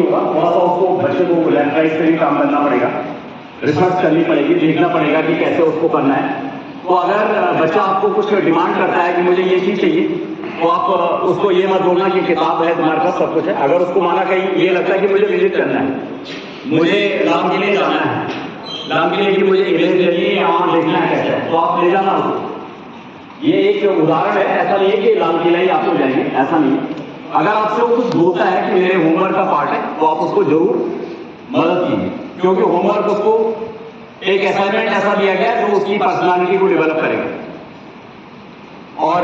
होगा, थोड़ा सा उसको बच्चे को लैंडलाइज से भी काम करना पड़ेगा, रिसर्च करनी पड़ेगी, देखना पड़ेगा कि कैसे उसको करना है। तो अगर बच्चा आपको कुछ डिमांड करता है कि मुझे ये चीज चाहिए, तो आप उसको ये मत बोलना कि किताब है तुम्हारे पास सब कुछ है। अगर उसको माना कहीं ये लगता है कि मुझे विजिट करना है, मुझे लाम किले जाना है, लाम किले की मुझे इमेज लेनी है, वहां देखना है कैसे है, तो आप ले जाना उसको। ये एक उदाहरण है, ऐसा नहीं है कि लाल किला ही आपको जाएंगे, ऐसा नहीं है। अगर आपसे वो कुछ बोलता है कि मेरे होमवर्क का पार्ट है, तो आप उसको जरूर मदद कीजिए, क्योंकि होमवर्क उसको एक असाइनमेंट ऐसा दिया गया है जो उसकी पर्सनालिटी को डेवलप करेगा। और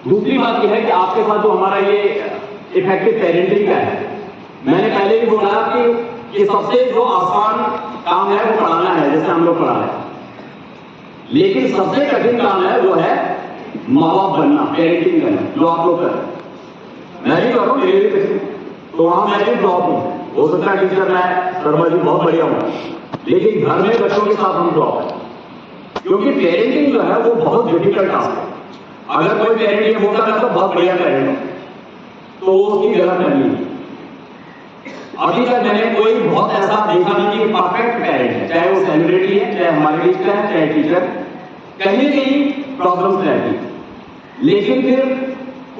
दूसरी बात यह है कि आपके साथ जो हमारा ये इफेक्टिव पेरेंटिंग का है, मैंने पहले भी बोला कि सबसे जो आसान काम है वो पढ़ाना है, जैसे हम लोग पढ़ा रहे हैं, लेकिन सबसे कठिन काम है वो है माँ बाप बनना, पेरेंटिंग करना, जो आप लोग कर रहे हैं। मैं भी कर रहा हूँ, मेरे भी, तो वहां मैं भी ड्रॉप हूँ, हो सकता है टीचर मैं शर्मा जी बहुत बढ़िया हूँ, लेकिन घर में बच्चों के साथ हम ड्रॉप है, क्योंकि पेरेंटिंग जो है वो बहुत डिफिकल्ट टास्क है। अगर कोई पेरेंट ये बोलता है तो बहुत बढ़िया पेरेंट हो, तो उसकी गलत नहीं है। अभी तक मैंने कोई बहुत ऐसा देखा नहीं कि परफेक्ट पेरेंट है, चाहे वो सेलिब्रिटी है, चाहे हमारे टीचर है, चाहे टीचर, कहीं न कहीं प्रॉब्लम्स रहती है। लेकिन फिर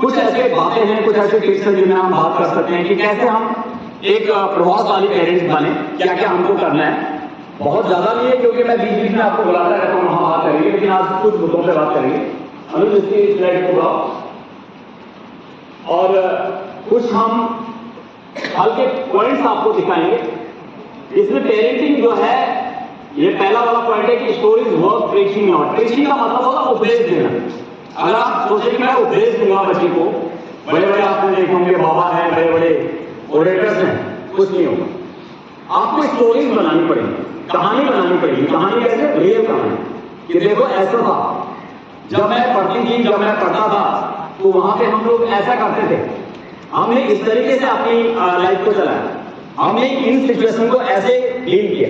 कुछ ऐसे बातें हैं, कुछ ऐसे टिप्स हैं जिनमें हम बात कर सकते हैं कि कैसे हम एक प्रभावशाली पेरेंट्स बने, क्या क्या हमको करना है। बहुत ज्यादा नहीं है, क्योंकि मैं बीच बीच में आपको बुलाता रहता हूँ, वहां बात करेंगे, लेकिन आज कुछ मुद्दों पर बात करेंगे। अनुज इसकी स्लाइड को बुलाओ, और कुछ हम हल्के पॉइंट्स आपको दिखाएंगे। इसमें पेरेंटिंग जो है, ये पहला वाला पॉइंट है कि stories work, preaching not. Preaching का मतलब होता है उपदेश देना। अगर आप सोचें कि मैं उपदेश दूंगा बच्चे को, बड़े बड़े आपने देखे होंगे बाबा हैं, बड़े बड़े ओरेटर्स हैं, कुछ नहीं होगा। आपको स्टोरीज बनानी पड़ेगी, कहानी बनानी पड़ेगी। कहानी कैसे? रियल कहानी, कि देखो ऐसा था, जब मैं पढ़ती थी, जब मैं पढ़ता था, तो वहां पे हम लोग ऐसा करते थे, हमने इस तरीके से अपनी लाइफ को चलाया, हमने इन सिचुएशन को ऐसे डील किया।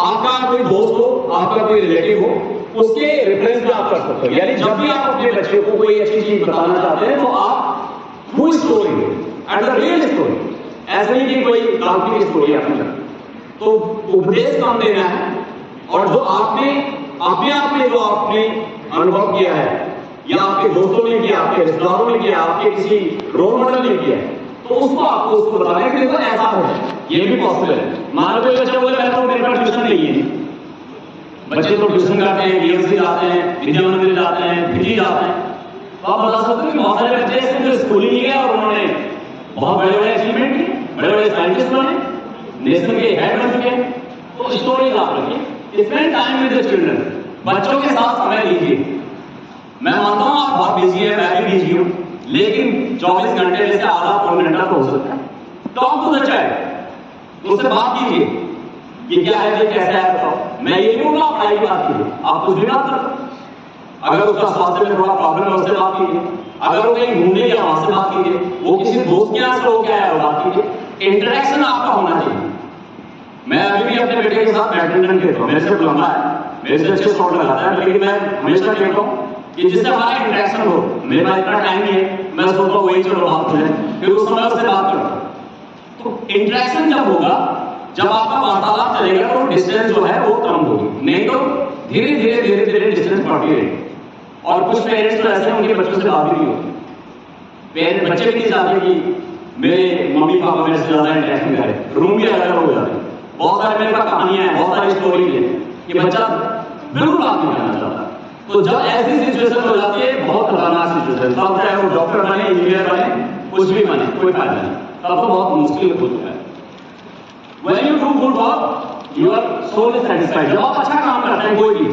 आपका कोई दोस्त हो, आपका कोई रिलेटिव हो, उसके रेफरेंस में आप कर सकते हो। यानी जब भी आप अपने बच्चे को कोई अच्छी चीज बताना चाहते हैं, तो आप true story and the real story, ऐसे नहीं कि कोई काल्पनिक स्टोरी आपने तो उपदेश काम देना है। और जो आपने अपने आप में जो आपने अनुभव किया है, या आपके दोस्तों ने किया, आपके रिश्तेदारों ने किया, आपके किसी रोल मॉडल ने किया, तो उसको आपको उसको बताना कि देखो ऐसा हो, ये भी पॉसिबल है। मान लो कोई बच्चा बोले मैं तो मेरे पास ट्यूशन नहीं है, बच्चे तो ट्यूशन करते हैं, बीएमसी जाते हैं, विद्या मंदिर जाते हैं, फिजी जाते हैं, तो आप बता सकते हो कि बहुत सारे बच्चे ऐसे जो स्कूल ही नहीं गए और उन्होंने बहुत बड़े बड़े अचीवमेंट किए, बड़े बड़े साइंटिस्ट बने, नेशन के हेड बन चुके हैं। तो स्टोरीज आप रखिए, spend time with the children, बच्चों के साथ समय लीजिए। मैं मानता हूं आप बहुत बिजी है, मैं भी बिजी हूं, लेकिन 24 घंटे में से आधा पौन घंटा तो हो सकता है। टॉक टू द चाइल्ड, उससे बात कीजिए कि क्या है, कैसा है, बताओ। मैं ये नहीं बोलूंगा आप पढ़ाई की बात कीजिए, आप कुछ भी बात करो। अगर उसका स्वास्थ्य में थोड़ा प्रॉब्लम है, उससे बात कीजिए। अगर वो कहीं घूमने गया, वहां से बात कीजिए। वो किसी दोस्त के यहाँ से हो गया है, वो बात कीजिए। इंटरेक्शन आपका होना चाहिए। मैं अभी भी अपने बेटे के साथ बैडमिंटन खेलता हूँ, मेरे से लंबा है, मेरे से अच्छे शॉट लगाता है, लेकिन मैं हमेशा खेलता हूँ कि जिससे हमारा इंटरेक्शन हो। मेरे पास इतना टाइम नहीं है, मैं सोचता हूँ वही चलो बात हो जाए, फिर उस समय उससे बात करो। तो इंटरेक्शन जब होगा, जब आपका वार्तालाप चलेगा, तो डिस्टेंस जो है वो कम होगी, नहीं तो धीरे धीरे धीरे धीरे डिस्टेंस बढ़ती रहेगी। और कुछ पेरेंट्स तो ऐसे उनके बच्चों से बात भी नहीं होती, बच्चे भी नहीं चाहते कि मेरे मम्मी पापा मेरे से ज्यादा इंटरेक्शन करें, रूम भी अलग अलग हो जाते हैं। बहुत सारे मेरे पास कहानियां हैं, बहुत सारी स्टोरी है कि बच्चा बिल्कुल बात नहीं करना चाहता। तो जब ऐसी सिचुएशन हो जाती है, बहुत खतरनाक सिचुएशन, तब चाहे वो डॉक्टर बने, इंजीनियर बने, कुछ भी बने, कोई फायदा नहीं, तब तो बहुत मुश्किल हो चुका है। When you do good work, your soul is satisfied. जब आप अच्छा काम करते हैं कोई भी,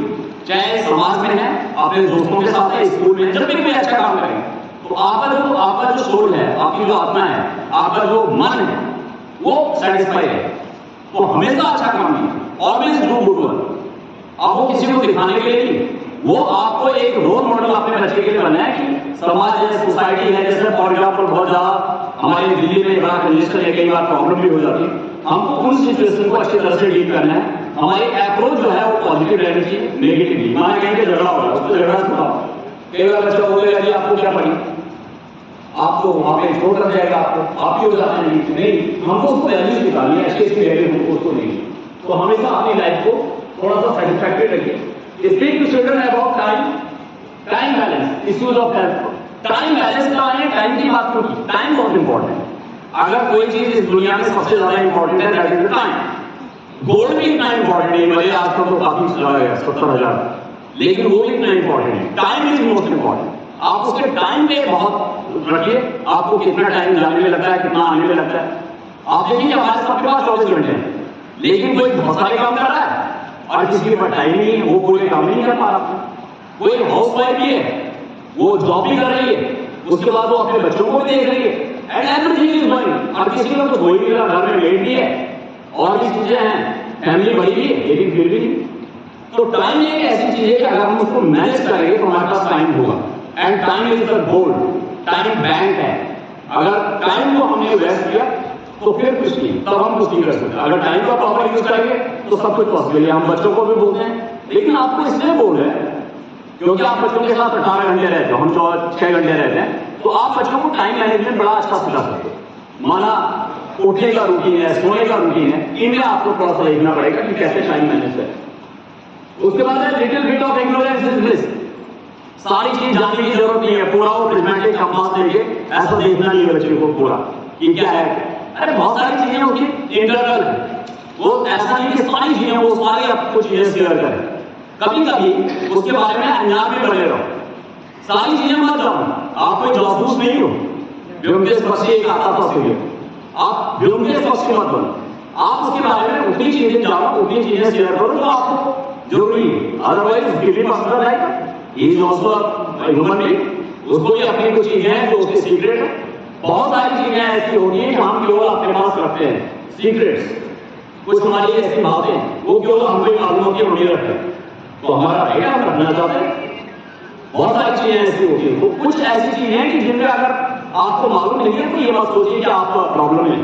चाहे समाज में है, अपने दोस्तों के साथ है, स्कूल में, जब भी कोई अच्छा काम करें, तो आपका जो सोल है, आपकी जो आत्मा है, आपका जो मन है, वो सेटिस्फाई है। तो हमेशा अच्छा काम कीजिए, ऑलवेज डू गुड वर्क। आप वो किसी को दिखाने के लिए नहीं, वो आपको एक रोल मॉडल अपने बच्चे के लिए बनना है कि समाज है, सोसाइटी है, जैसे फॉर एग्जाम्पल बहुत ज्यादा हमारे दिल्ली में बड़ा कंजेस्शन है, कई बार प्रॉब्लम भी हो जाती है। हमको उन सिचुएशन को अच्छी तरह से डील करना है। हमारी अप्रोच जो है वो पॉजिटिव रहनी चाहिए, नेगेटिव। माना कहीं झगड़ा हो रहा है, उसको झगड़ा छुड़ाओ। कई बार बच्चा बोलेगा जी आपको क्या पड़ी, आपको वहां पे छोड़ कर जाएगा, आपको आपकी हो जाते हैं नहीं, हमको उसको वैल्यूज निकालनी है, अच्छी अच्छी वैल्यू हमको उसको नहीं। तो हमेशा अपनी लाइफ को थोड़ा सा सेटिस्फैक्टरी रखिए। Speak to children about time, time balance, issues of health. Time balance का है, टाइम की बात क्यों की? टाइम बहुत इंपॉर्टेंट है। अगर कोई चीज इस दुनिया में सबसे ज्यादा इंपॉर्टेंट है that is the time. Gold भी इतना इंपॉर्टेंट नहीं, भले आजकल तो काफी चला गया 70,000, लेकिन वो भी इतना इंपॉर्टेंट है। Time is most important. आप उसके टाइम पे बहुत रखिए, आपको कितना टाइम जाने में लगता है, कितना आने में लगता है। आप देखिए हमारे सबके पास 24 घंटे हैं, लेकिन कोई बहुत सारे काम कर रहा है और किसी के पास टाइम नहीं है, वो पूरे काम ही नहीं कर पा रहा। कोई हाउस वाइफ भी है, वो जॉब भी कर रही है, उसके बाद वो अपने बच्चों को भी देख रही है, एंड एवरीथिंग इज गोइंग। और किसी को तो कोई भी घर में लेट भी है और भी चीजें हैं, फैमिली बड़ी भी है, लेकिन फिर भी तो टाइम एक ऐसी चीज है कि अगर हम उसको मैनेज करेंगे तो हमारे पास टाइम होगा। And time is the gold, time bank है। अगर टाइम को हमने वेस्ट किया तो फिर कुछ नहीं, तब हम कुछ नहीं कर सकते। अगर टाइम का प्रॉपर यूज करेंगे तो सब कुछ पॉसिबल है। हम बच्चों को भी बोलते हैं, लेकिन आपको इसलिए बोल रहे हैं क्योंकि आप बच्चों के साथ 18 घंटे रहते हो, हम 6 घंटे रहते हैं, तो आप बच्चों को टाइम मैनेजमेंट बड़ा अच्छा सिखा सकते हो। माना उठने का रूटीन है, सोने का रूटीन है, इनमें आपको थोड़ा सा देखना पड़ेगा कि कैसे टाइम मैनेज करें। उसके बाद है little bit of ignorance is bliss. सारी चीज जानने की जरूरत नहीं है, पूरा वो प्रिज्मेटिक कंपास लेके ऐसा देखना नहीं है बच्चे को पूरा कि क्या है। अरे बहुत सारी चीजें होती है, इंटरवल है, वो ऐसा नहीं कि सारी चीजें वो सारी आपको चीजें शेयर करें। कभी कभी उसके बारे में अनजान में बने रहो, सारी चीजें मत जानो। आप कोई जासूस नहीं हो, व्योमकेश बख्शी एक आता था सुनिए, आप व्योमकेश बख्शी मत बनो। आप उसके बारे में उतनी चीजें जानो, उतनी चीजें शेयर करो जो आपको जरूरी है। अदरवाइज गिली पर्सन है, इज ऑल्सो ह्यूमन बीइंग, उसको भी अपनी कुछ चीजें हैं जो उसके सीक्रेट है। बहुत सारी चीजें ऐसी होती हैं जो हम केवल अपने पास रखते हैं, सीक्रेट्स। कुछ हमारी ऐसी बातें वो केवल हमको मालूम होती है, हम नहीं रखते, तो हमारा राइट हम रखना चाहते हैं। बहुत सारी चीजें ऐसी होती हैं, तो कुछ ऐसी चीजें हैं कि जिनमें अगर आपको मालूम नहीं है तो ये मत सोचिए कि आपका प्रॉब्लम है।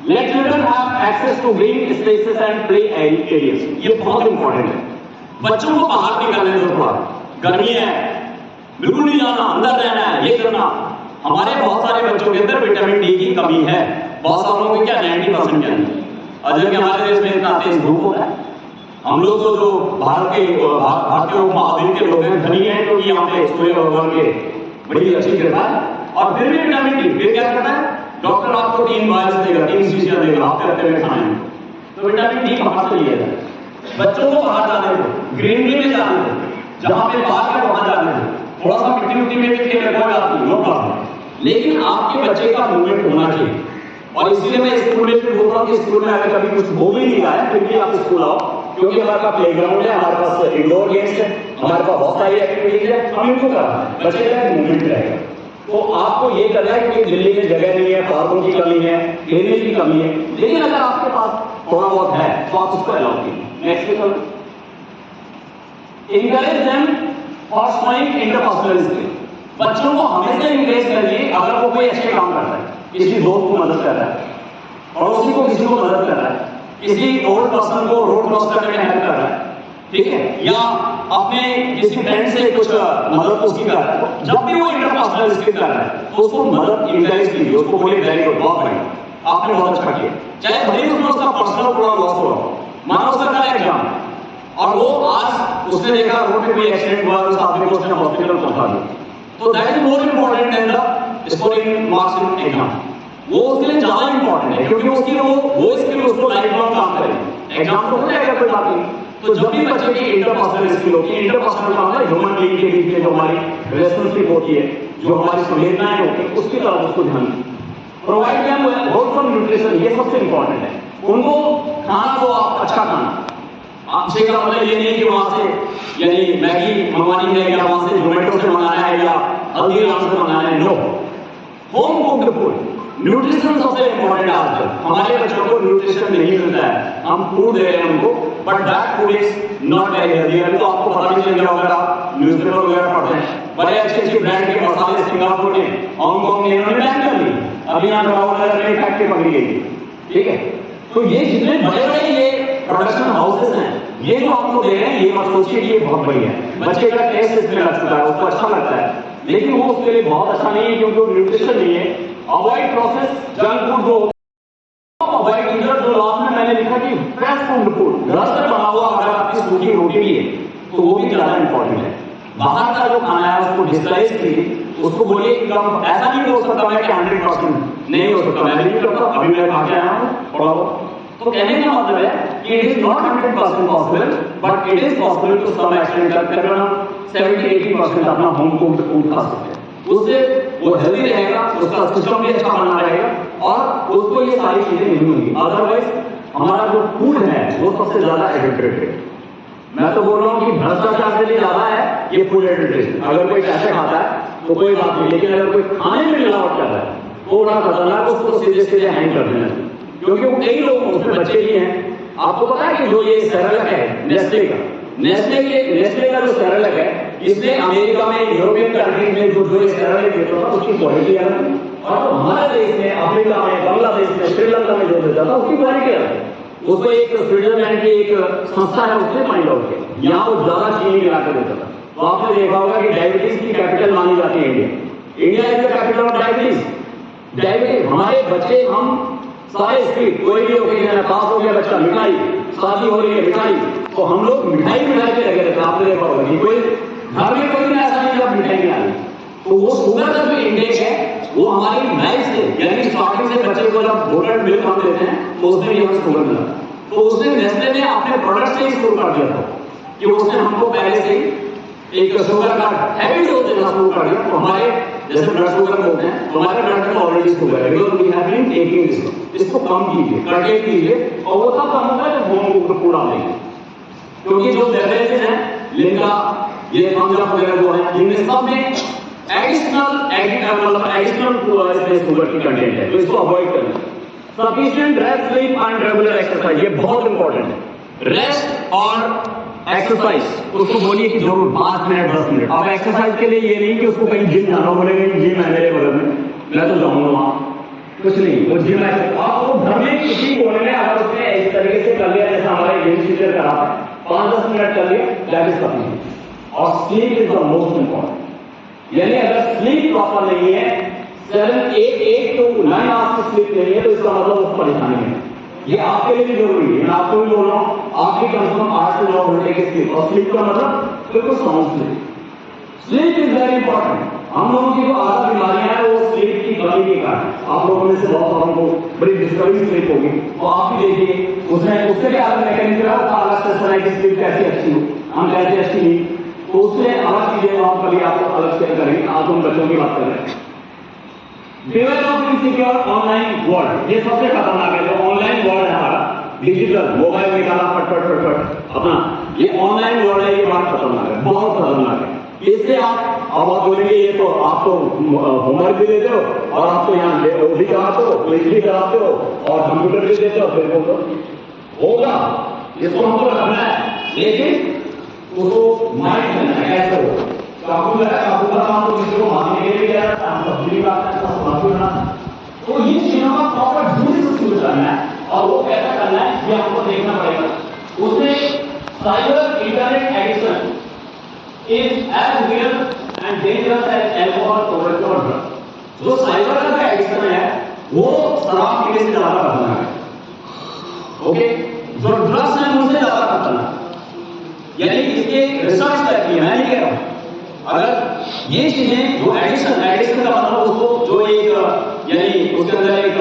Let children have access to green spaces and play areas, ये बहुत इंपॉर्टेंट है। बच्चों को बाहर निकलने दो, थोड़ा गर्मी है, बिल्कुल नहीं जाना, अंदर रहना है, ये करना। हमारे बहुत सारे बच्चों के अंदर विटामिन डी की कमी है, बहुत सारों को क्या 90% है, और जबकि हमारे देश में इतना तेज धूप होता है। हम लोग तो जो भारतीय उपमहाद्वीप के लोग हैं, धनी हैं, तो यहाँ पे सूर्य भगवान के बड़ी अच्छी कृपा है। और फिर भी विटामिन डी, फिर क्या करता है डॉक्टर, आपको 3 बाइल्स देगा, 3 शीशियां देगा, आप कहते हैं खाने में, तो विटामिन डी बाहर से लिया जाए। बच्चों को बाहर जाने दो, ग्रीनरी में जाने दो, जहां पे पार्क है वहां जाने दो, थोड़ा सा मिट्टी मिट्टी में भी खेल कोई आती है, नो प्रॉब्लम, लेकिन आपके बच्चे का मूवमेंट होना चाहिए। और इसलिए मैं स्कूल में भी बोल रहा हूँ कि स्कूल में अगर कभी कुछ हो भी नहीं रहा है फिर भी आप स्कूल आओ, क्योंकि हमारे पास प्लेग्राउंड है, हमारे पास इंडोर गेम्स है, हमारे पास बहुत सारी एक्टिविटीज है, हम इनको करा बच्चे का मूवमेंट रहेगा। तो आपको ये करना है कि दिल्ली में जगह नहीं है, पार्कों की कमी है, खेलने की कमी है, लेकिन अगर आपके पास थोड़ा बहुत है तो आप उसको अलाउ कीजिए। Next encourage them for showing interpersonal skill. बच्चों को हमेशा इंकरेज करिए अगर वो कोई अच्छे काम करता है, किसी दोस्त को मदद कर रहा है, पड़ोसी को किसी को मदद कर रहा है, किसी ओल्ड पर्सन को रोड क्रॉस करने में हेल्प कर रहा है, ठीक है, या अपने किसी फ्रेंड से कुछ मदद उसकी कर रहा है, तो जब भी वो इंटरपर्सनल स्किल कर रहा है तो उसको मदद इंकरेज कीजिए, उसको बोलिए वेरी गुड, बहुत बढ़िया, आपने बहुत अच्छा किया। चाहे भले उसमें उसका पर्सनल थोड़ा लॉस हो, मानो उसका का एग्जाम और वो आज उसने देखा रोड पे कोई एक्सीडेंट हुआ, उस आदमी को उसने हॉस्पिटल पहुंचा दिया, तो that is more important than the scoring marks in exam. वो उसके लिए ज्यादा इंपॉर्टेंट है, क्योंकि उसकी वो स्किल उसको लाइफ लॉन्ग काम करेगी। एग्जाम तो हो जाएगा, कोई बात नहीं। तो जब भी बच्चे की इंटरपर्सनल स्किल होती है, इंटरपर्सनल का मतलब ह्यूमन बीइंग के बीच में जो हमारी रिलेशनशिप होती है, जो हमारी संवेदनाएं होती है, उसकी तरफ उसको ध्यान प्रोवाइड देम होलसम न्यूट्रिशन, ये सबसे इंपॉर्टेंट है। उनको खाना दो आप अच्छा खाना, आपसे का मतलब ये नहीं कि वहां से यानी मैगी मंगवानी है या वहां से जोमेटो से मंगाना है या हल्दीराम से मंगाना है, no, home cooked food. Nutrition सबसे इंपॉर्टेंट है आजकल। हमारे बच्चों को न्यूट्रिशन नहीं मिलता है, हम फूड दे रहे हैं उनको, but that food is not very healthy. अभी तो आपको पता नहीं चल गया अगर आप न्यूज़पेपर वगैरह पढ़ते हैं, बड़े अच्छे अच्छे ब्रांड के मसाले सिंगापुर में, हांगकांग में इन्होंने बैन कर ली, अभी यहाँ नगर में फैक्ट्री पकड़ी गई, ठीक है। तो ये जितने बड़े बड़े ये प्रोडक्शन हाउसेस हैं, ये जो आपको दे रहे हैं, ये मत सोचिए कि ये बहुत बढ़िया है। बच्चे का टेस्ट इसमें लग चुका है, उसको अच्छा लगता है, लेकिन वो उसके लिए बहुत अच्छा नहीं है क्योंकि वो न्यूट्रिशन नहीं है। अवॉइड प्रोसेस जंक फूड जो अवॉइड इधर जो लास्ट में मैंने लिखा कि फ्रेश फूड घर से बना हुआ अगर आपकी सूखी रोटी भी है तो वो भी ज्यादा इंपॉर्टेंट है। बाहर का जो खाना है उसको डिस्लाइज कीजिए, उसको बोलिए कि कम, ऐसा नहीं हो सकता मैं कि 100% नहीं हो सकता, मैं नहीं करता, अभी मैं खा के आया हूँ थोड़ा बहुत। तो कहने का मतलब है कि it is not 100% possible but it is possible to some extent, तकरीबन हम 70-80% अपना होम कुक्ड फूड खा सकते हैं। उससे वो हेल्दी रहेगा, उसका सिस्टम भी अच्छा बना रहेगा और उसको ये सारी चीजें नहीं होंगी। अदरवाइज हमारा जो फूड है वो सबसे ज्यादा एडिक्टेड है। मैं तो बोल रहा हूँ कि भ्रष्टाचार से भी ज्यादा है ये फूड एडिक्टेड। अगर कोई पैसे खाता है तो कोई बात नहीं, लेकिन अगर कोई खाने में मिलावट कर रहा है तो बड़ा खतरनाक, उसको सीधे सीधे हैंग कर देना, क्योंकि वो कई लोग उसमें बच्चे भी हैं। आपको पता है कि जो ये सेरेलक है नेस्ले का, नेस्ले का जो सेरेलक है, इसमें अमेरिका में, यूरोपियन कंट्रीज में जो ये सेरेलक देता था उसकी क्वालिटी अलग थी, और हमारे देश में, अफ्रीका में, बांग्लादेश में, श्रीलंका में जो देता था उसकी क्वालिटी अलग थी। उसको एक स्विट्जरलैंड की एक संस्था है उसने फाइंड आउट किया, यहाँ वो ज्यादा चीनी मिला कर देता था। तो आपने देखा होगा कि डायबिटीज की कैपिटल मानी जाती है India is the capital of diabetes. हमारे बच्चे, हम सारे स्ट्रीट, कोई भी ओकेजन है, पास हो गया बच्चा, मिठाई, शादी हो रही है मिठाई, तो हम लोग मिठाई पे लगे रहते हैं। आपने देखा होगा कि कोई घर में कोई ऐसा नहीं जब मिठाई नहीं आ रही, तो वो शुगर का जो इंटेक है वो हमारी लाइफ से, यानी स्टार्टिंग से बच्चे को जब बोटल मिल्क हम देते हैं तो उसमें ये हमें शुगर मिला, तो उसने नेस्ले ने अपने प्रोडक्ट से ही शुरू कर दिया था कि उसने हमको पहले से ही एक शुगर का हैबिट हो देना शुरू कर दिया। तो हमारे जैसे ब्लड शुगर बोलते हैं तो हमारे ब्लड में ऑलरेडी शुगर है, because we have been taking this. इसको कम कीजिए, कर्टेल कीजिए, और वो तब कम होगा जब होम कुक्ड फूड आप लेंगे, क्योंकि जो बेवरेजेस हैं लिम्का, ये थम्स वगैरह जो है, जिनमें सब में एडिशनल शुगर की कंटेंट है, तो इसको अवॉइड करना। Sufficient rest, sleep and regular exercise, ये बहुत इंपॉर्टेंट है। रेस्ट और एक्सरसाइज, उसको बोलिए कि जरूर 5 मिनट 10 मिनट। अब एक्सरसाइज के लिए ये नहीं कि उसको कहीं जिम जाना, बोलेगा जिम है मेरे बगल में मैं तो जाऊंगा वहां, कुछ नहीं, वो जिम है। आप वो घर में किसी कोने में अगर उसने इस तरीके से कर लिया जैसा हमारे गेम टीचर कराते हैं, 5-10 मिनट कर लिया, दैट इज सफिशिएंट। और sleep is the most important, यानी अगर स्लीप प्रॉपर नहीं है, 7-8 to 9 आवर्स की स्लीप नहीं है, तो इसका मतलब उस परेशानी है। ये आपके लिए भी जरूरी है, मैं आपको भी बोल रहा हूँ, आपकी कम से कम 8 से 9 घंटे की स्लीप, और स्लीप का मतलब बिल्कुल sound sleep. Sleep is very important. हम लोगों की जो आदत बीमारियां हैं वो स्लीप की कमी के कारण, आप लोगों में से बहुत सारों को बड़ी डिस्टर्बिंग स्लीप होगी, तो आप भी देखिए उससे भी अलग मैकेनिज्म है, अलग से सुना कि स्लीप कैसी अच्छी हो, हम कैसे अच्छी नहीं, तो उससे अलग चीजें हम कभी आपको अलग शेयर करेंगे। आज हम बच्चों की बात कर रहे हैं। Behaviour of insecure online world, ये सबसे खतरनाक है। जो ऑनलाइन वर्ल्ड है हमारा, डिजिटल मोबाइल निकाला फट अपना, ये ऑनलाइन वर्ल्ड है, ये बात खतरनाक है, बहुत खतरनाक है। इससे आप बोलेंगे ये तो आप तो होमवर्क भी देते हो और आप तो यहाँ वो भी कराते हो, क्विज भी कराते हो और कंप्यूटर भी देते हो, फिर तो होगा, इसको हमको रखना है, लेकिन उसको माइंड करना है कैसे हो। काबू का काम तो किसी को मारने के लिए गया, सब्जी बनाना, तो ये चीजों का प्रॉपर यूज शुरू करना है, और वो कैसा करना है ये हमको देखना पड़ेगा। उसमें cyber internet addiction is as real and dangerous as alcohol, tobacco और ड्रग। जो साइबर का एडिक्शन है वो शराब पीने से ज्यादा खतरनाक है, ओके, जो ड्रग्स है उनसे ज्यादा खतरनाक। यानी इसके रिसर्च करती है, मैं नहीं कह रहा हूं। अगर ये चीजें जो एडिक्शन का मतलब उसको जो एक यानी उसके अंदर एक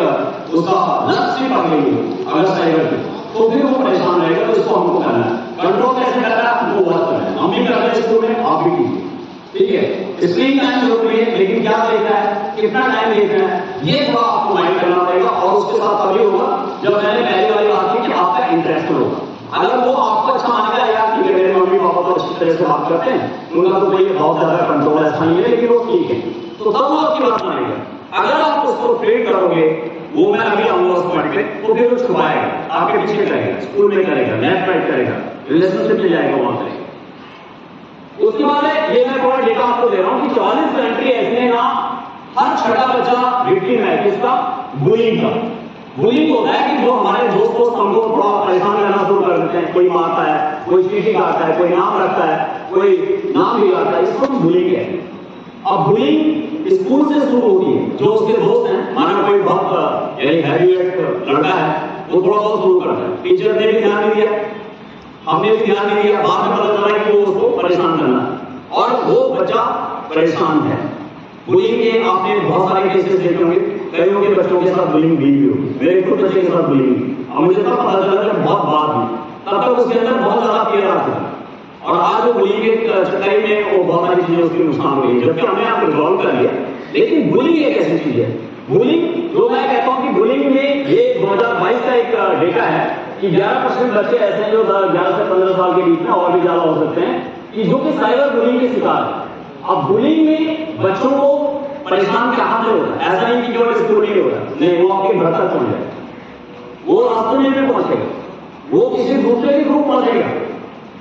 उसका लत से पड़ गई हो अगर साइबर की, तो फिर वो परेशान रहेगा। तो इसको हमको करना है, कंट्रोल कैसे करना है हमको बात करना है। हम भी करते हैं स्कूल में, आप भी कीजिए, ठीक है। स्क्रीन टाइम जरूरी है, लेकिन क्या देखना है, कितना टाइम देखना है, ये थोड़ा आपको माइंड करना पड़ेगा। और उसके साथ तभी होगा जब मैंने पहले वाली बात की कि आपका इंटरेस्ट होगा। अगर वो आपको अच्छा मान जाएगा कि मेरे मम्मी पापा तो अच्छी तरह से बात करते हैं, उनका तो कोई बहुत ज्यादा कंट्रोल ऐसा नहीं है, लेकिन वो ठीक है, तो तब वो आपकी बात मानेगा। अगर आप उसको ट्रेड करोगे, वो मैं अभी आऊंगा उस पॉइंट पे, तो फिर वो छुपाएगा, आपके पीछे करेगा, स्कूल में करेगा, लेफ्ट राइट करेगा, रिलेशनशिप में जाएगा, वहां करेगा। उसके बाद ये मैं थोड़ा डेटा आपको दे रहा हूं कि 40 कंट्री ऐसे हैं ना, हर छठा बच्चा विक्टिम है किसका, बुलिंग का। बुलिंग होता है कि जो हमारे दोस्त को हमको थोड़ा परेशान करना शुरू कर देते हैं, कोई मारता है, कोई चीटिंग करता है, कोई नाम रखता है, कोई नाम बिगाड़ता है, इसको हम बुलिंग कहते हैं। अब बुलिंग स्कूल से शुरू होती है, जो उसके दोस्त हैं, माना कोई बहुत यानी हैवीवेट लड़का है, वो थोड़ा बहुत शुरू करता है, टीचर ने भी ध्यान नहीं दिया, हमने भी ध्यान नहीं दिया, बाद में पता चला कि वो उसको परेशान करना और वो बच्चा परेशान है। बुलिंग के आपने बहुत सारे केसेस देखे होंगे, कईयों के बच्चों के साथ बुलिंग भी हुई, मेरे खुद बच्चे के साथ बुलिंग। अब मुझे तब पता चला जब बहुत बाद में, तब तक उसके अंदर बहुत ज्यादा प्यार आता था और आज वो बुलिंग के चक्कर में वो बहुत सारी चीजें उसकी नुकसान हो गई, जबकि हमने आपको रिजॉल्व कर लिया। लेकिन बुलिंग एक ऐसी चीज है, बुलिंग जो मैं कहता हूं कि बुलिंग में ये 2022 का एक डेटा है कि 11% बच्चे ऐसे हैं जो 11 से 15 साल के बीच में और भी ज्यादा हो सकते हैं कि जो कि साइबर बुलिंग के शिकार है। अब बुलिंग में बच्चों को परेशान कहां से होता है, ऐसा नहीं कि केवल स्कूल ही होता है, नहीं, वो आपके घर तक पहुंच जाए, वो रास्ते में भी पहुंचेगा, वो किसी दूसरे के ग्रुप पहुंचेगा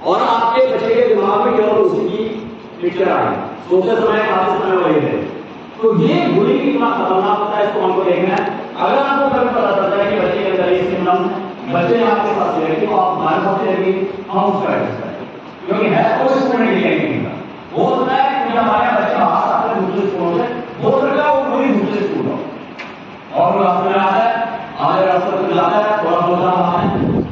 और आपके बच्चे के दिमाग में केवल उसी की पिक्चर आएगी, सोते समय खाते समय वही है। तो ये बुलिंग कितना खतरनाक होता है, इसको हमको देखना है। अगर आपको कभी पता चलता है कि बच्चे के अंदर ये सिम्टम, बच्चे ने आपके पास लड़की को आप हमारे पास लड़की हम उसका एडजस्ट करें, क्योंकि है कोई स्कूल में नहीं का वो होता है कि हमारे बच्चे बाहर आते हैं दूसरे स्कूलों से, हो सकता है वो पूरी दूसरे स्कूल हो और वो रास्ते में आता है, आधे रास्ते में जाता है, थोड़ा बहुत आता है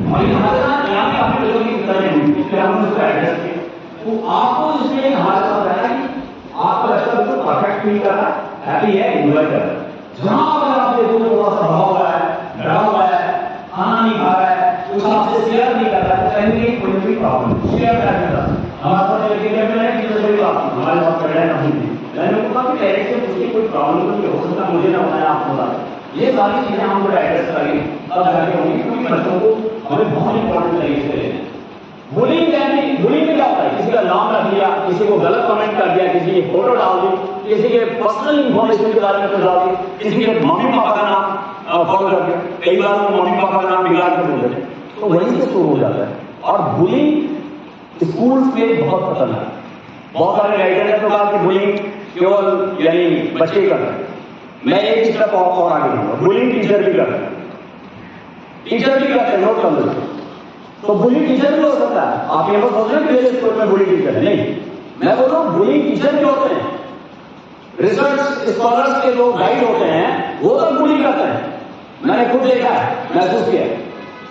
और यहाँ पे आपके बच्चों की तरह नहीं, इसलिए हमने उसका एडजस्ट किया। तो आपको इसलिए हमारे साथ रहना है कि आपका बच्चा बिल्कुल परफेक्ट फील कर रहा है, हैप्पी है, एंजॉय कर रहा है। जहां अगर आप देखो थोड़ा सा भगा हुआ है, डरा हुआ है, खाना नहीं खा रहा है, कुछ आपसे शेयर नहीं कर रहा है, तो कहीं कोई भी प्रॉब्लम शेयर करना हमारे साथ लेके मिला है कि कोई बात हमारे साथ कर रहा है नहीं, मैंने कहा कि पेरेंट्स से पूछिए कोई प्रॉब्लम नहीं हो सकता, मुझे ना बताया आपको बता, ये सारी चीजें हम लोग एड्रेस करेंगे तब जाके होंगी, क्योंकि बच्चों को हमें बहुत इंपॉर्टेंट तरीके से लेना है। बुलिंग में क्या होता है, किसी का नाम रख दिया, किसी को गलत कमेंट कर दिया, किसी की फोटो डाल दी, किसी के पर्सनल इंफॉर्मेशन के बारे में डाल दी, किसी के मम्मी पापा का नाम फॉलो कर दिया, कई बार वो मम्मी पापा का नाम बिगाड़ कर बोल देते, तो वहीं से शुरू हो जाता है। और बुलिंग स्कूल में बहुत खतरनाक है। बहुत सारे राइटर ने तो कहा कि बुलिंग केवल यानी बच्चे कर रहे हैं, मैं एक स्टेप और आगे बढ़ूंगा, बुलिंग टीचर भी कर रहे हैं, टीचर भी करते हैं, नोट कर लो। तो बुलिंग टीचर भी हो सकता है, आप ये बात सोच रहे हैं कि मेरे स्कूल में बुलिंग टीचर है, नहीं, मैं बोल रहा हूं बुलिंग टीचर भी होते हैं। रिसर्च स्कॉलर्स के जो गाइड होते हैं वो तो बुलिंग करते हैं, मैंने खुद देखा है, महसूस किया।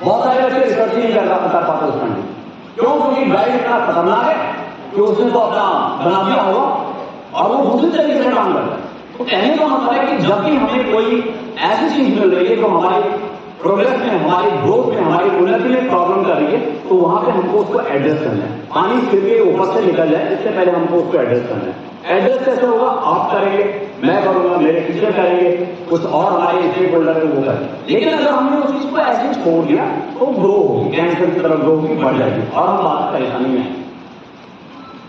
बहुत सारे बच्चे रिसर्च ही नहीं कर पाते उस टाइम, क्यों? क्योंकि गाइड इतना खतरनाक है कि उसने तो अपना बना दिया होगा और वो दूसरी तरीके से काम करता है। तो कहने का मतलब है कि जब भी हमें कोई ऐसी चीज मिल रही है जो हमारी प्रोग्रेस में, हमारी ग्रोथ में, हमारी उन्नति में प्रॉब्लम कर रही है, तो वहां पे हमको उसको एड्रेस करना है। पानी फिर के ऊपर से निकल जाए इससे पहले हमको उसको एड्रेस करना है। एड्रेस कैसे होगा? आप करेंगे, मैं करूंगा, मेरे टीचर करेंगे, कुछ और हमारे स्टेक होल्डर वो करेंगे। लेकिन अगर हमने उस चीज को ऐसे छोड़ दिया तो ग्रो होगी, कैंसर की तरफ ग्रो होगी, बढ़ जाएगी और हम बात परेशानी में।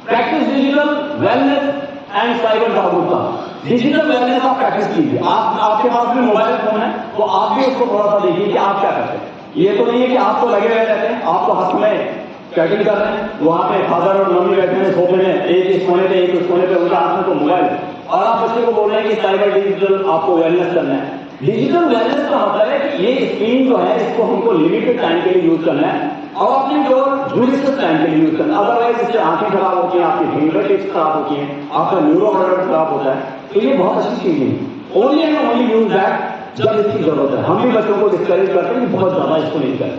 Practice digital wellness and cyber जागरूकता। डिजिटल वेलनेस आप प्रैक्टिस कीजिए। आपके पास भी मोबाइल फोन है तो आप भी उसको थोड़ा सा देखिए कि आप क्या करते हैं। ये तो नहीं है कि आप तो लगे हुए रहते हैं, आप तो हाथ में चैटिंग कर रहे हैं, वहां पे फादर और मम्मी बैठे हैं सोफे में, एक इस कोने पे एक उस कोने पे, उनका हाथ में तो मोबाइल, और आप बच्चे को बोल रहे हैं कि साइबर डिजिटल आपको वेलनेस करना है। डिजिटल वेलनेस का मतलब है कि ये स्क्रीन जो है इसको हमको लिमिटेड टाइम के लिए यूज करना है और अपने केवल जूडिशियस टाइम के लिए यूज करना है। अदरवाइज इससे आंखें खराब होती हैं, आपकी फिंगर टिप्स खराब होती हैं, आपका न्यूरो खराब होता है। तो ये बहुत अच्छी चीज है। Only and only use that जब इसकी जरूरत है। हम भी बच्चों को डिस्करेज करते हैं कि बहुत ज्यादा इसको नहीं करें।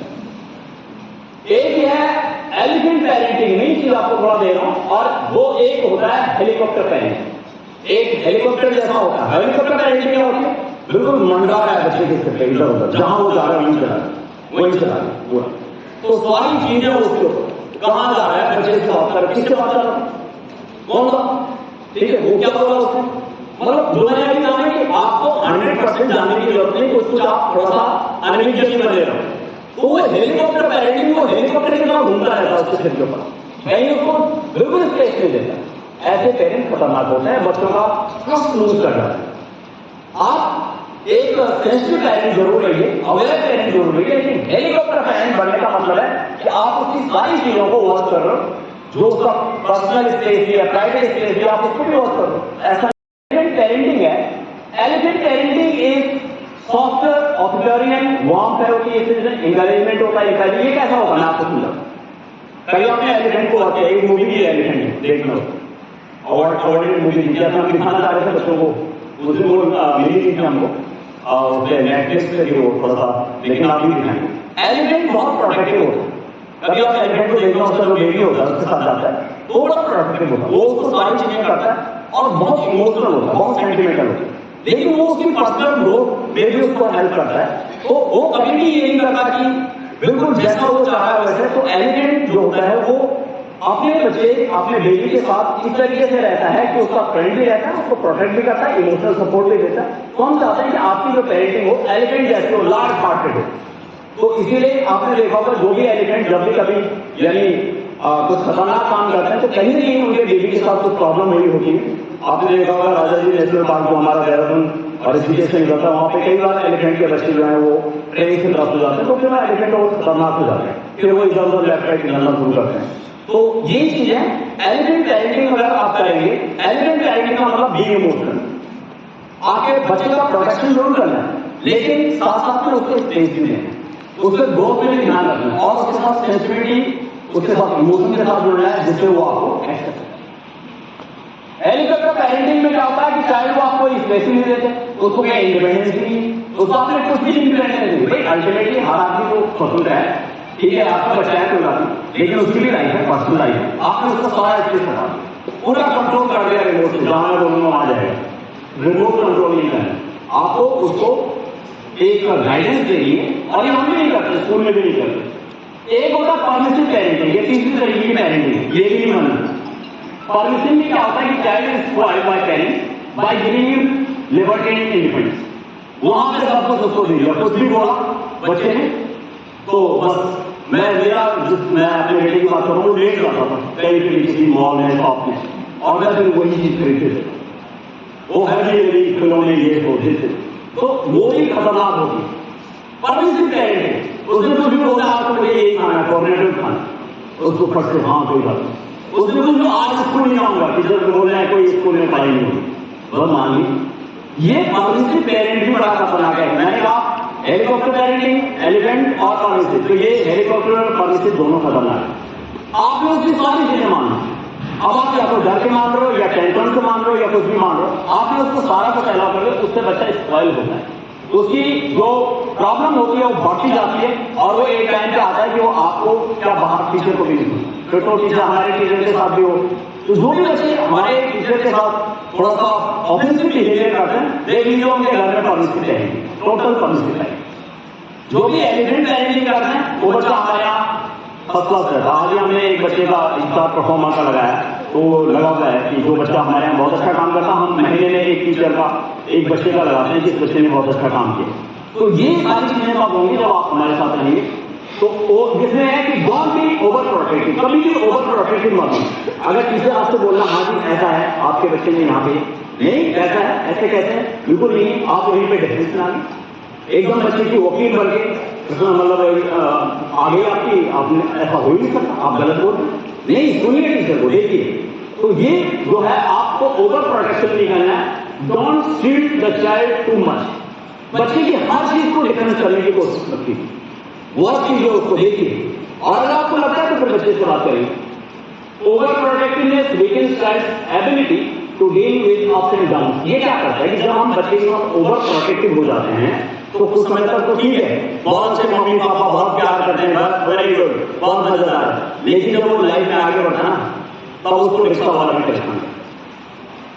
एक है एलिफेंट पेरेंटिंग, नई चीज आपको थोड़ा दे रहा हूं, और वो एक होता है हेलीकॉप्टर पेरेंटिंग। एक हेलीकॉप्टर जैसा होता है। हेलीकॉप्टर पेरेंटिंग क्या होती है? बिल्कुल मंडरा रहा है बच्चे के सिर पे, इधर उधर, जहां वो जा रहा है वहीं चला रहा है, वहीं चला रहा है पूरा। तो सारी चीजें उसके ऊपर, कहां जा रहा है, बच्चे से बात कर, किससे बात कर रहा है, कौन सा, ठीक है, वो क्या बोला उसने। मतलब जो मैंने अभी कहा है कि आपको 100% जानने की जरूरत नहीं, कुछ आप थोड़ा सा अनविजन बने रहो। तो वो हेलीकॉप्टर पेरेंटिंग, वो हेलीकॉप्टर की तरह घूमता रहता है उसके सिर के ऊपर, कहीं उसको बिल्कुल स्पेस नहीं देता। ऐसे पेरेंट्स खतरनाक होते हैं, बच्चों का ट्रस्ट लूज कर जाते हैं। आप एक सेंसिटिव पेरेंट जरूर रहिए, अवेयर पेरेंट जरूर रहिए, लेकिन हेलीकॉप्टर पेरेंट बनने का मतलब है कि आप उसकी सारी चीजों को वॉच कर रहे हो, जो उसका पर्सनल स्पेस है, प्राइवेट स्पेस है, आप उसको भी वॉच कर रहे हो। ऐसा पेरेंटिंग है। एलिफेंट पेरेंटिंग एक सॉफ्टवेयर ऑथोरिटेरियन वार्म होती है, एंगेजमेंट होता है। ये कैसा होगा मैं आपको समझा। कहीं आपने एलिफेंट को आते एक मूवी की एलिफेंट देखना हो, अवार्ड मुझे दिया था, हम दिखाना चाह रहे थे बच्चों को, उसमें वो मिली थी हमको नेटफ्लिक्स पे वो थोड़ा सा, लेकिन आप भी दिखाएंगे। एलिफेंट बहुत प्रोटेक्टिव होता है, कभी आप एलिफेंट को देखना, उसका जो बेबी होता है उसके साथ जाता है तो बड़ा प्रोटेक्टिव होता है, वो उसको सारी चीजें करता है और बहुत इमोशनल होता है, बहुत सेंटिमेंटल होता है, लेकिन वो उसकी पर्सनल ग्रोथ में भी उसको हेल्प करता है। तो वो कभी भी ये नहीं करता कि बिल्कुल जैसा वो चाह रहा है वैसे। तो एलिफेंट जो होता है वो अपने बच्चे, अपने बेबी के साथ इस तरीके से रहता है कि उसका फ्रेंड भी रहता है, उसको प्रोटेक्ट भी करता है, इमोशनल सपोर्ट भी देता है। तो हम चाहते हैं कि आपकी जो पेरेंटिंग हो एलिफेंट जैसी हो, लार्ज हार्टेड हो। तो इसीलिए आपने देखा होगा जो भी एलिफेंट जब भी कभी यानी कुछ खतरनाक काम करते हैं तो कहीं ना कहीं उनके बेबी के साथ कुछ प्रॉब्लम हुई होती है। आपने देखा होगा राजा जी नेशनल पार्क जो हमारा देहरादून और ऋषिकेश में निकलता है, वहाँ पे कई बार एलिफेंट के बच्चे जो है वो ट्रेन से क्रॉस हो जाते हैं, तो फिर एलिफेंट और खतरनाक हो जाते हैं, फिर वो इधर उधर लेफ्ट राइट निकलना शुरू करते हैं। तो ये चीज है एलिफेंट पेरेंटिंग अगर आप करेंगे, एलिफेंट पेरेंटिंग का मतलब बीइंग इमोशनल, आपके बच्चे का प्रोटेक्शन जरूर करना है, लेकिन साथ साथ में उसको स्पेस भी देना है, उसके ग्रोथ में भी ध्यान रखना है और उसके साथ सेंसिटिविटी, उसके साथ इमोशन के साथ जुड़ना है जिससे वो आपको एक्सेप्ट करे। हेलीकॉप्टर पेरेंटिंग में क्या होता है कि चाइल्ड को आपको स्पेस नहीं देते, उसको क्या इंडिपेंडेंस नहीं है, उसको आपने कुछ भी इंडिपेंडेंस नहीं दी। अल्टीमेटली हर आदमी को स्वतंत्र है, ठीक है, आपका बच्चा है कोई बात नहीं, लेकिन उसकी भी लाइफ है, पर्सनल लाइफ है, आपने उसका सारा स्पेस हटा दिया, पूरा कंट्रोल कर दिया रिमोट से, जहां मैं बोलूंगा वहां जाएगा, रिमोट कंट्रोल नहीं करना, आपको उसको एक गाइडेंस देनी है। और ये हम भी नहीं करते, स्कूल में भी नहीं करते। एक होता परमिसिव पेरेंटिंग, ये तीसरी तरीके की पेरेंटिंग, ये भी नहीं मानना। परमिसिव में क्या होता है कि child is spoiled bye parents by giving him liberty and independence, वहां पे सब कुछ उसको दे दिया, कुछ भी बोला बच्चे ने तो बस मैं अपने बेटे की बात करूँ, वो लेट जाता था कहीं भी किसी मॉल में, शॉप में, और मैं फिर वही चीज खरीदते थे, वो है भी मेरी खिलौने ये होते थे, तो वो भी खतरनाक होती। परमिसिव पेरेंटिंग, उसने कुछ भी बोला आपको मुझे यही खाना है, कोऑर्डिनेटिव खाना, उसको फट से हाँ कोई बात नहीं, उसने कुछ आज स्कूल नहीं आऊंगा, टीचर को बोलना है कोई स्कूल में पढ़ाई नहीं होगी, बहुत मान ली। ये परमिसिव पेरेंटिंग बड़ा खतरनाक है। मैंने कहा हेलीकॉप्टर पेरेंटिंग, एलिफेंट और परमिसिव, तो ये हेलीकॉप्टर और परमिसिव दोनों खतरनाक है। आपने उसकी सारी चीजें मानना, अब आप या तो डर के मान रहे हो या टेंशन से मान रहे हो या कुछ भी मान रहे हो, आपने उसको सारा को फैला कर, उससे बच्चा स्पॉइल होता है, उसकी जो प्रॉब्लम होती है वो बढ़ती जाती है और वो एक टाइम पे आता है कि वो आपको क्या बाहर टीचर को भी नहीं सुनता, फिर तो टीचर हमारे टीचर के साथ भी हो, तो जो भी बच्चे हमारे टीचर के साथ थोड़ा सा ऑफेंसिव बिहेवियर करते हैं, देख लीजिए उनके घर में permissive parenting, total permissive parenting. जो भी एलिफेंट पेरेंटिंग करते हैं वो बच्चा हमारे यहाँ फर्स्ट क्लास है। आज ही हमने एक बच्चे का इसका परफॉर्मेंस का लगाया, तो लगा हुआ है कि जो बच्चा हमारे यहाँ बहुत अच्छा काम करता, हम महीने में एक टीचर का एक बच्चे का लगाते हैं जिस बच्चे ने बहुत अच्छा काम किया। तो ये सारी चीजें आप होंगी जब आप हमारे साथ रहेंगे, तो जिसमें है कि डोंट बी ओवर प्रोटेक्टिव, कभी भी ओवर प्रोटेक्टिव मत हो। अगर टीचर आपसे बोलना हाँ जी ऐसा है, आपके बच्चे ने यहाँ पे नहीं ऐसा है, ऐसे कहते हैं, बिल्कुल नहीं, आप वहीं पे डेफिनेशन आ गई, एकदम बच्चे की वकील बन के, मतलब आगे आपने ऐसा हो ही नहीं सकता, आप गलत बोल रहे नहीं, सुनिए टीचर को, देखिए। तो ये जो है आपको ओवर प्रोटेक्शन नहीं करना है, don't street the child too much, बच्चे की हर चीज को डिफेंस करने की कोशिश करती है, वो चीज है उसको देखिए, और अगर आपको लगता है तो फिर बच्चे से बात करिए। Over protectiveness weakens child's ability to deal with ups and down. ये क्या करता है कि जब हम बच्चे के साथ ओवर प्रोटेक्टिव हो जाते हैं तो कुछ समय तक तो ठीक है, बहुत अच्छे मम्मी पापा बहुत प्यार करते हैं, बस वेरी गुड, बहुत मजेदार है, लेकिन जब वो लाइफ में आगे बढ़ता है तब उसको रिश्ता वाला भी परेशान करता है,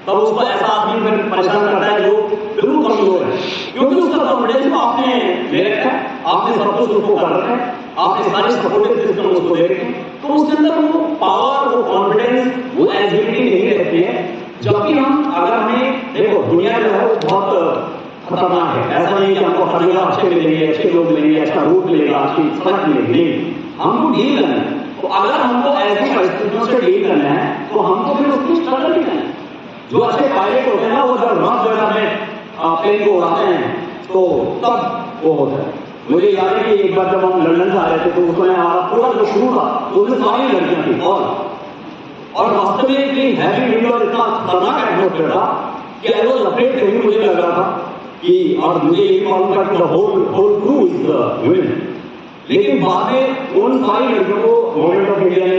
तब उसको ऐसा आदमी फिर परेशान करता है जो बिल्कुल कमजोर है, क्योंकि उसका कॉन्फिडेंस तो आपने ले रखा है, आपने सब कुछ उसको कर रखा है, आपने सारे सपोर्टिव सिस्टम उसको दे रखे हैं, तो उसके अंदर वो पावर, वो कॉन्फिडेंस, वो एबिलिटी नहीं रहती है। जबकि हम अगर हमें देखो दुनिया जो है वो बहुत खतरनाक है, ऐसा नहीं कि हमको हर जगह अच्छे मिलेंगे, अच्छे लोग मिलेंगे, अच्छा रूट मिलेगा, अच्छी सड़क मिलेगी, हमको डील करना है। तो अगर हमको ऐसी परिस्थितियों से डील करना है तो हमको फिर उसकी स्ट्रगल भी करना है। जो अच्छे पायलट होते हैं ना, वो जब रफ जगह में प्लेन को उड़ाते हैं तो तब वो होता है। मुझे याद है कि एक बार जब हम लंदन से आ रहे थे तो उसमें हमारा पूरा जो शुरू था उसमें सारी लड़कियां थी, और वास्तव में इतनी हैवी विंड और इतना खतरनाक एटमोस्फेयर था कि आई वाज अफ्रेड से ही मुझे लग रहा था कि, और मुझे ये मालूम था कि the whole crew is women. लेकिन बाद में उन सारी लड़कियों को गवर्नमेंट ऑफ इंडिया ने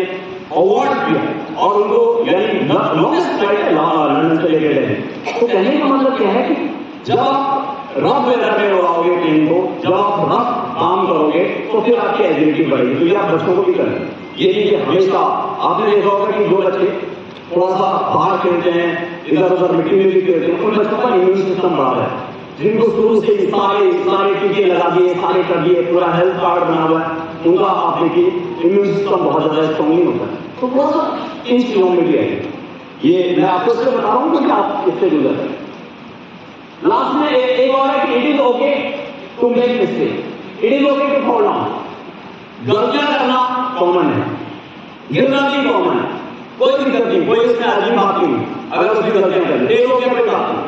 अवार्ड किया और उनको यानी लॉन्गेस्ट फ्लाइट है लंदन से लेकर दिल्ली। तो कहने का मतलब क्या है कि जब आप रफ वेदर में उड़ाओगे प्लेन को, जब आप रफ काम करोगे तो फिर आपकी एजिलिटी बढ़ेगी। तो ये आप बच्चों को भी करें। ये चीजें हमेशा आपने देखा होगा कि जो बच्चे थोड़ा सा बाहर खेलते हैं, इधर उधर मिट्टी में भी खेलते हैं, उन बच्चों का इम्यून सिस्टम बढ़ा है, जिनको शुरू से ही सारे टीके लगा दिए, सारे कर दिए, पूरा हेल्थ कार्ड बना हुआ है, उनका आप देखिए इम्यून सिस्टम बहुत ज्यादा स्ट्रॉन्ग नहीं होता है। तो थोड़ा सा इन चीजों में भी है। ये मैं आपको इसलिए बता रहा हूँ क्योंकि आप इससे गुजर रहे हैं। लास्ट में एक और है कि it is okay to make mistake, it is okay to fall down. गलतियां करना कॉमन है, गिरना भी कॉमन है, कोई दिक्कत नहीं, कोई इसमें अजीब बात नहीं। अगर उसकी गलतियां करें एक हो गया कोई बात नहीं,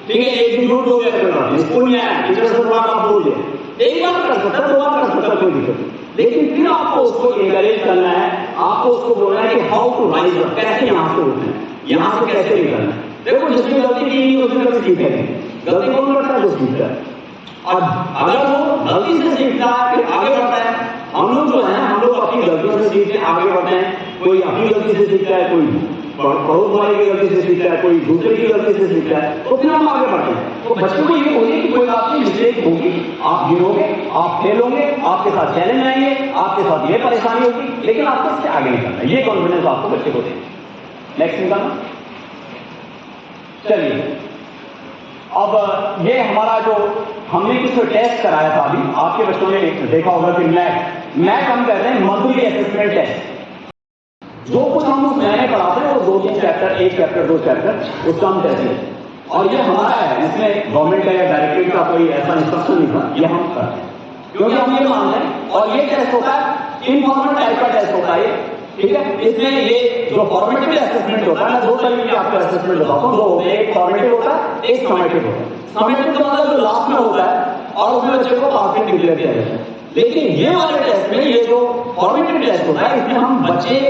ठीक है, एक दिन झूठ हो गया कोई बात नहीं, स्कूल में आया टीचर से बात आप बोल दिए, एक बार कर सकता है, 2 बार कर सकता है, कोई दिक्कत नहीं। लेकिन फिर आपको उसको एनकरेज करना है, आपको उसको बोलना है कि हाउ टू राइज अप, कैसे यहां से उठना है, यहां से कैसे निकलना है। देखो जिसने गलती की नहीं उसने कभी सीखा नहीं, गलती कौन करता है जो सीखता है। और अगर वो गलती से सीखता है फिर आगे बढ़ता है। हम लोग जो है हम लोग अपनी गलतियों से सीखते हैं, आगे बढ़ते हैं। कोई अपनी गलती से सीखता है, कोई पड़ोस वाले की गलती से सीखता है, कोई दूसरे की गलती से सीखता है, तो फिर हम आगे बढ़ते हैं। तो बच्चों को ये बोलिए कि कोई आपकी मिस्टेक होगी, आप गिरोगे, आप फेल होंगे, आपके साथ चैलेंज आएंगे, आपके साथ ये परेशानी होगी, लेकिन आपको इससे आगे निकलना है। ये कॉन्फिडेंस आपको बच्चे को दें। नेक्स्ट निकालना। चलिए अब ये हमारा जो हमने कुछ टेस्ट कराया था अभी, आपके बच्चों ने देखा होगा कि मैथ हम कहते हैं मधुरी असेसमेंट टेस्ट। जो कुछ हम उस नए पढ़ाते हैं वो 2-3 चैप्टर, 1 चैप्टर 2 चैप्टर उसका हम टेस्ट हैं। और ये हमारा है, इसमें गवर्नमेंट का या डायरेक्टरेट का कोई ऐसा इंस्ट्रक्शन नहीं था, ये हम करते हैं क्योंकि हम ये मानते हैं। और ये टेस्ट होता है इनफॉर्मल टाइप का टेस्ट होता है, ठीक है। इसमें ये जो फॉर्मेटिव असेसमेंट होता है ना, 2 तरीके के आपको असेसमेंट बताता हूँ, 2 होते हैं, एक फॉर्मेटिव होता है, एक समेटिव होता है। समेटिव का मतलब जो लास्ट में होता है और उसमें बच्चे को पास में डिक्लेयर किया जाता है। लेकिन ये वाले टेस्ट में, ये जो फॉर्मेटिव टेस्ट होता है, इसमें हम बच्चे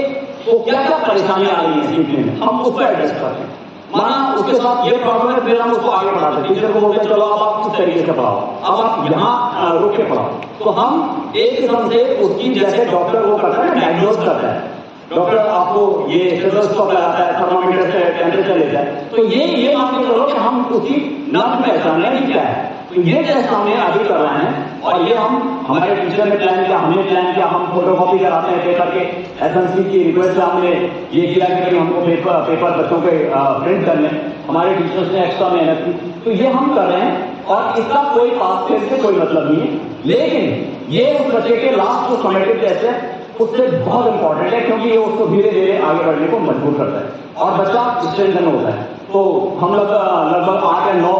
को क्या क्या परेशानी आ रही है सीखने में, हम उसको एड्रेस करते हैं। माना उसके साथ ये प्रॉब्लम है, फिर हम उसको आगे बढ़ाते हैं, टीचर को बोलते हैं चलो अब आप इस तरीके से पढ़ाओ, अब आप यहाँ रुक के पढ़ाओ। तो हम एक किस्म से उसकी, जैसे डॉक्टर वो करता है, डायग्नोज करता है, डॉक्टर आपको ये स्टेथोस्कोप लगाता है, थर्मामीटर से टेम्परेचर लेता है, तो ये मान के चलो कि हम उसकी नब्ज पहचान लें क्या है। तो ये टेस्ट हमने अभी कर रहे हैं और ये हम हमारे टीचर ने प्लान किया, हमने प्लान किया, हम फोटोकॉपी कराते हैं पेपर के। एसएमसी की रिक्वेस्ट से हमने ये किया कि हमको पेपर बच्चों के प्रिंट कर लें, हमारे टीचर्स ने एक्स्ट्रा मेहनत की, तो ये हम कर रहे हैं। और इसका कोई पास फेल से कोई मतलब नहीं है, लेकिन ये उस बच्चे के लास्ट जो समेटिव टेस्ट है उससे बहुत इंपॉर्टेंट है, क्योंकि ये उसको धीरे धीरे आगे बढ़ने को मजबूर करता है और बच्चा स्ट्रेंथन होता है। तो हम लोग लगभग 8 या 9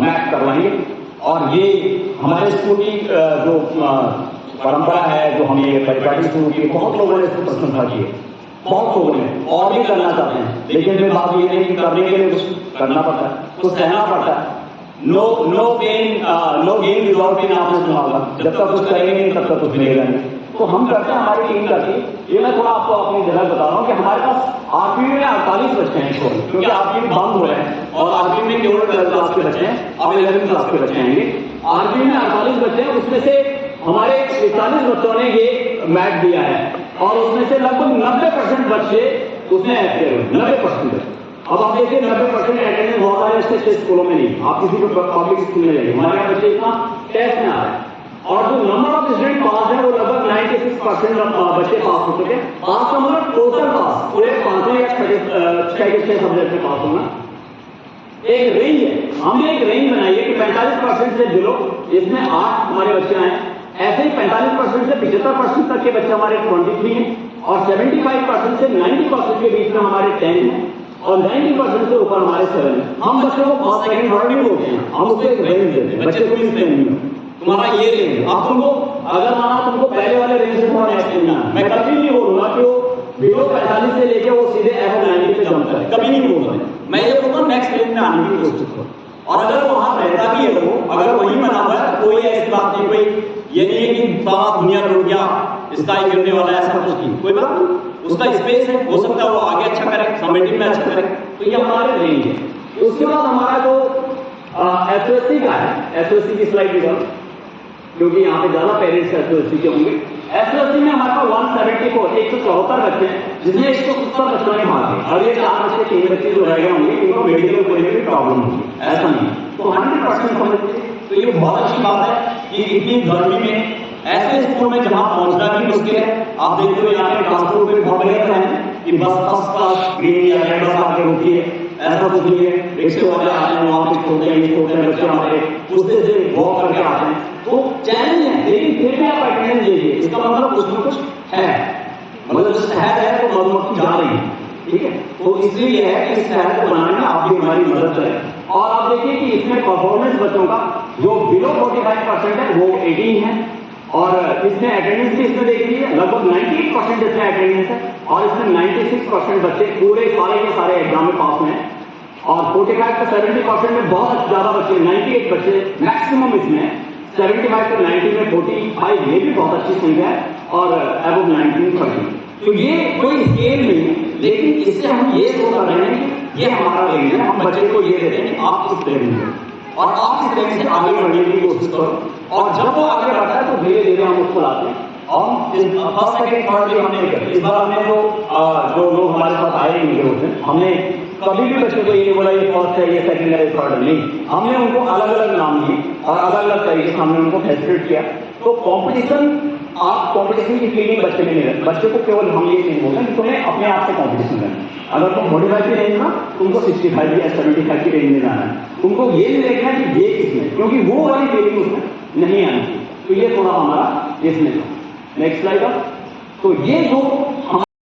मैथ करवाएंगे। और ये हमारे स्कूल की जो परंपरा है, जो हमने ये परिपाटी शुरू की, बहुत लोगों ने इसको प्रशंसा की है, बहुत लोगों ने और भी करना चाहते हैं, लेकिन फिर बात ये है कि करने के लिए कुछ करना पड़ता है, कुछ सहना पड़ता है। No pain no gain without pain, आपने सुना होगा, जब तक कुछ करेंगे नहीं तब तक कुछ मिलेगा नहीं। तो हम करते हैं, हमारी टीम करती है। ये मैं थोड़ा आपको अपनी जगह बता रहा हूँ कि हमारे पास आरपी में 48 बच्चे हैं इस वक्त, क्योंकि आरपी बंद हो रहे हैं और आरपी में केवल 12th क्लास के बच्चे हैं, अब 11th क्लास के बच्चे आएंगे। आरपी में 48 बच्चे हैं, उसमें से हमारे 41 बच्चों ने ये मैथ दिया है और उसमें से लगभग 90% बच्चे उसमें एक्टिव हुए, 90%। अब आप देखिए 90% अटेंडेंस बहुत सारे अच्छे स्कूलों में नहीं, आप किसी को पब्लिक स्कूल में जाइए, हमारे यहाँ बच्चे इतना टेस्ट में आ रहे हैं। और जो नंबर ऑफ स्टूडेंट पास है वो लगभग 96% बच्चे पास हो चुके हैं। पास का मतलब टोटल पास, पूरे 5 या 6 सब्जेक्ट में पास होना। एक रेंज है, हमने एक रेंज बनाई है कि 45% से बिलो, इसमें 8 हमारे बच्चे आए। ऐसे ही 45% से 75% तक के बच्चे हमारे 23 हैं और 75% से 90% के बीच में हमारे 10 हैं और 90% से ऊपर हमारे 7 हैं। हम बच्चों को फर्स्ट सेकंड थर्ड नहीं बोलते हैं, हम उसको एक रेंज देते हैं, बच्चे को मिस नहीं हो, तुम्हारा ये रेंज। अब तुमको अगर माना तुमको पहले वाले रेंज से थोड़ा नेक्स्ट लेना है, मैं कभी नहीं बोलूंगा कि वो बिलो 45 से लेके वो सीधे एबव 90 पे जंप करे, कभी नहीं बोलूंगा। मैं ये बोलूंगा नेक्स्ट रेंज में आने की कोशिश करो। और अगर वहां रहता भी है वो, अगर वही बना हुआ है, कोई ऐसी बात नहीं, कोई ये नहीं है कि सारा दुनिया टूट गया, स्काई गिरने वाला है, ऐसा कुछ नहीं, कोई बात नहीं, उसका स्पेस है, हो सकता है वो आगे अच्छा करे, समेटिव में अच्छा करे। तो ये हमारे रेंज है। उसके बाद हमारा जो एसओएससी का है, एसओएससी की स्लाइड दिखाओ, क्योंकि यहाँ पे ज्यादा पेरेंट्स एसओएससी के होंगे। एसएलसी में हमारे पास 174 174 बच्चे हैं, जिसमें 170 बच्चों ने भाग लिया और ये 4 बच्चे 3 बच्चे जो रह गए होंगे इनको मेडिकल कोई भी प्रॉब्लम होगी, ऐसा नहीं। तो 100% समझिए, तो ये बहुत अच्छी बात है कि इतनी गर्मी में ऐसे स्कूल में जहां पहुंचना भी मुश्किल है। आप देखते हो यहाँ पे ट्रांसपोर्ट में बहुत बढ़िया है कि बस फर्स्ट क्लास ग्रीन या रेड बस आके रुकी है, ऐसा कुछ नहीं है। रिक्शे वाले आते हैं, वहां पे छोटे बच्चे हमारे उससे से वॉक करके आते हैं, तो चैलेंज है, लेकिन फिर भी आप अटेंडेंस दीजिए, इसका मतलब कुछ न कुछ है, मतलब शहर है तो मधुमक्खी जा रही है, ठीक है। तो इसलिए यह है कि इस शहर को बनाने में आपकी हमारी मदद करें। और आप देखिए कि इसमें परफॉर्मेंस बच्चों का जो बिलो 45% है वो 18 है, और इसमें अटेंडेंस भी इसमें देख लीजिए लगभग 98% इसमें अटेंडेंस है, और इसमें 96% बच्चे पूरे सारे के सारे एग्जाम में पास में हैं, और 45 से 70% में बहुत ज्यादा बच्चे 98 बच्चे मैक्सिमम इसमें 75 से 90 में 45, ये भी बहुत अच्छी संख्या है, और अबव 19%। तो ये कोई स्केल नहीं है, लेकिन इससे हम ये शो कर रहे हैं कि ये हमारा रेंज है, हम बच्चे को ये देते हैं कि आप इस रेंज में और आप इस रेंज से आगे बढ़ने की कोशिश करो, और जब वो आगे बढ़ता है तो धीरे धीरे हम उसको लाते हैं। और फर्स्ट सेकंड थर्ड भी हमने किया, इस बार हमने जो लोग हमारे पास आए इनके होते हैं, हमने कभी भी बच्चे को ये नहीं बोला ये फर्स्ट है ये सेकंड है ये थर्ड नहीं, हमने उनको अलग अलग नाम दिए और अलग अलग तरीके से हमने उनको फैसिलिटेट किया। तो कंपटीशन, आप कंपटीशन की फीलिंग बच्चे में नहीं रहती, बच्चे को केवल हम ये नहीं बोलते कि तुम्हें अपने आप से कंपटीशन करना है। अगर तुम 45 की रेंज में, तुमको 65 या 75 की रेंज में जाना है, तुमको ये नहीं देखना कि ये किसमें, क्योंकि वो वाली फीलिंग उसमें नहीं आनी चाहिए। तो ये थोड़ा हमारा इसमें था। Next slide. तो ये जो हम